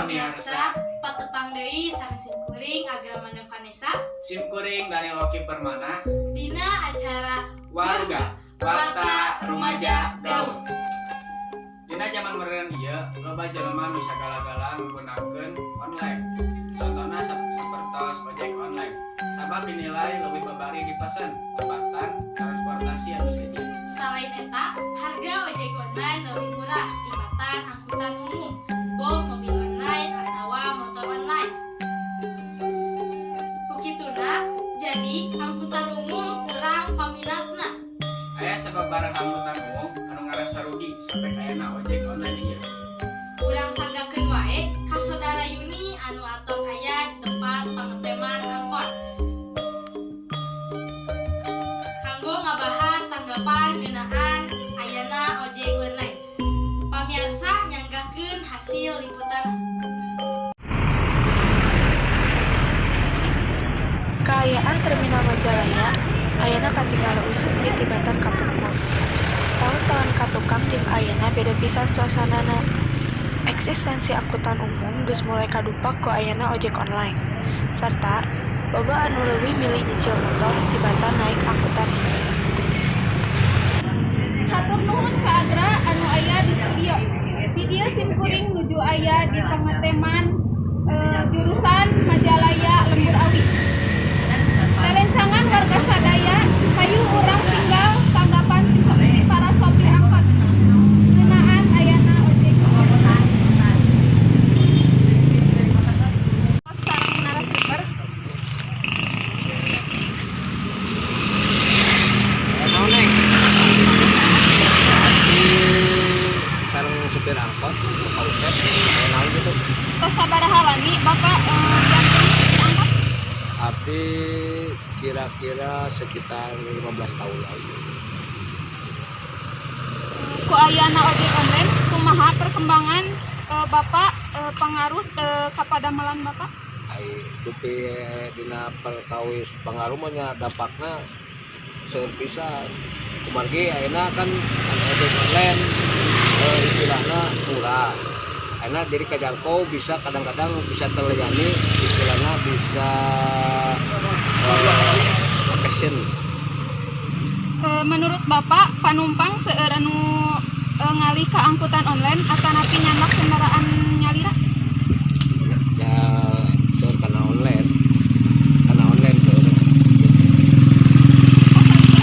pamirsa, patepang deui sareng simkuring Agramana Vanessa, simkuring Daniel Oki Permana, dina acara warga Warta Rumaja Daun. Dina zaman modern ieu, loba jelema nu sagala-gala nggunakeun online. Contohna sapertos ojek online. Sabab dinilai leuwih babari dipesan, tepatan transportasi anu seji. Selain eta, harga ojek online leuwih murah tibatan angkutan umum, boh mobil online atawa motor online. Kukituna, jadi angkutan umum kurang paminatna. Aya sababaraha angkutan umum anu ngarasa rugi sampai kaena ojek online ieu. Urang sanggakeun wae ka saudara Yuni anu atos aya di tempat pangeteman angkot. Kanggo ngabahas tanggapan ngeunaan ayana ojek online. Pamirsa nyanggakeun hasil liputan. Kaayaan Terminal Majalaya ayana katinggal leuwih sepi tibatan kapungkur. Tahun-tahun katukang jeung ayana beda pisan suasanana. Eksistensi angkutan umum geus mulai kadupak ku ayana ojek online. Sarta loba anu leuwih milih nyicil motor tibatan naik angkutan umum. Hatur nuhun ka Agra anu aya di studio. Video simkuring nuju aya di pengeteman jurusan Majalaya Lembur Awi. Rerencangan warga sadaya hayu urang tinggal tanggapan di para sopir angkot ngeunaan ayana ojek online. Sareng narasumber sareng supir angkot, Pak Usep, naon gitu. tos sabaraha lami Bapak jantung angkot? Abdi kira-kira sekitar 15 tahun lalu. Ku ayana ojek online kumaha perkembangan Bapak pengaruh kapadamelan Bapak? Ai dupi dina perkawis pengaruh mah nya dampakna seueur pisan. Kumargi ayeuna kan ojek online istilahna murah. Ayeuna jadi kajangkau bisa kadang-kadang bisa terlayani, istilahna bisa passion. Menurut Bapak panumpang seueur anu ngalih ka angkutan online atanapi nyamak kendaraan nyalira? Ya seueur kana online seueur.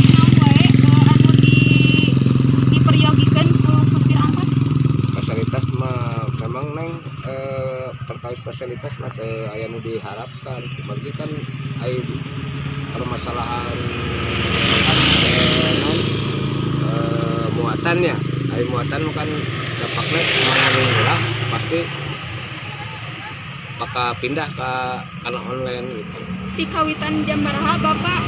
Naon wae anu diperyogikeun ku supir angkot? Fasilitas mah memang neng terkait fasilitas mah teu aya nu diharapkan. Kumargi kan aya permasalahan muatannya. Aya muatan kan dampaknya mangani murah pasti bakal pindah ke kana online gitu. Di kawitan jam baraha Bapak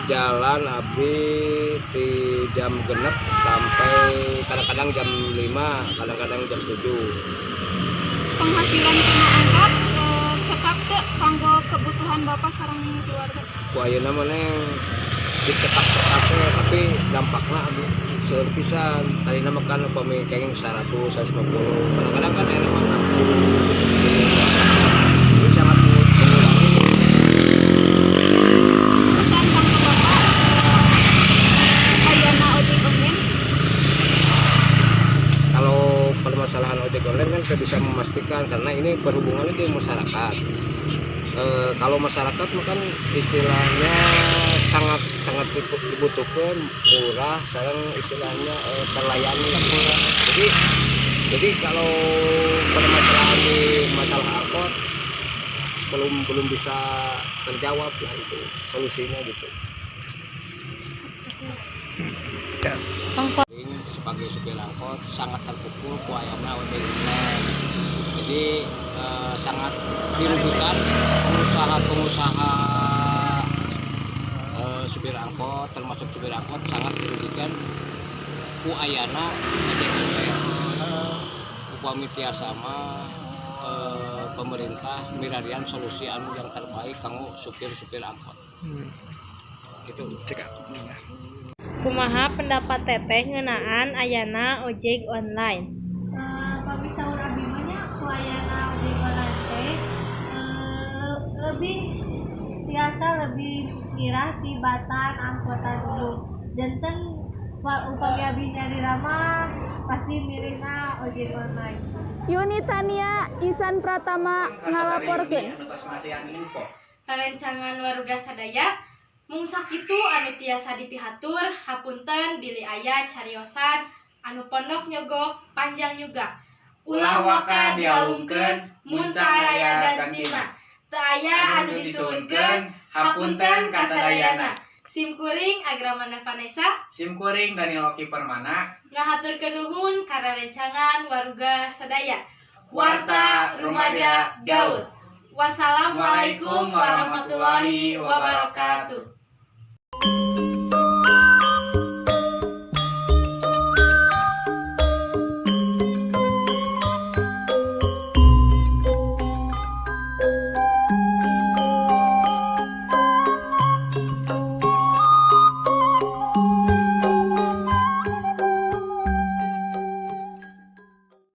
Jalan abdi di jam genep sampai kadang-kadang jam 5, kadang-kadang jam 7. penghasilan tina angkot cekap teu kanggo kebutuhan Bapak sareng keluarga? Ku ayeuna mah neng dicekak-cekak teh tapi dampakna adu seueur pisan. Tadina mah kan upami kenging 100, 150. Kadang-kadang kan aya mah 60. Ini sangat mengurangi. Pesan kanggo Bapak ayana ojek online? Kalau permasalahan ojek online kan saya bisa memastikan karena ini berhubungannya di masyarakat. Kalau masyarakat kan istilahnya sangat dibutuhkan, murah, sekarang istilahnya terlayani. Jadi kalau permasalahan di masalah angkot belum bisa terjawab lah itu solusinya gitu. Sebagai supir angkot sangat terpukul ku ayana ojek online. Jadi sangat dirugikan pengusaha supir angkot, termasuk supir angkot sangat dirugikan ku ayana ojek online. Upami tiasa mah pemerintah mirarian solusi anu yang terbaik kanggo supir-supir angkot. Gitu. Cekap. Kumaha pendapat teteh ngeunaan ayana ojek online? Pamisaur abdi mah nya ku ayana ojek online teh lebih biasa lebih mirah tibatan angkutan umum. Janten upami abdi nyari ramah pasti milihna ojek online. Yunitania Isan Pratama ngalaporkeun. Karencangan waruga sadaya mung sakitu anu tiasa dipihatur hapunten bilih aya cariosan anu pondok nyogok panjang juga ulah waka dialungkeun muncak aya gantina teu aya anu disuhunkeun hapunten kasadayana. Simkuring Agramana Vanessa, Simkuring Daniel Oki Permana, ngahaturkeun nuhun karencangan waruga sadaya. Warta Rumaja Gaul. Wassalamualaikum warahmatullahi wabarakatuh.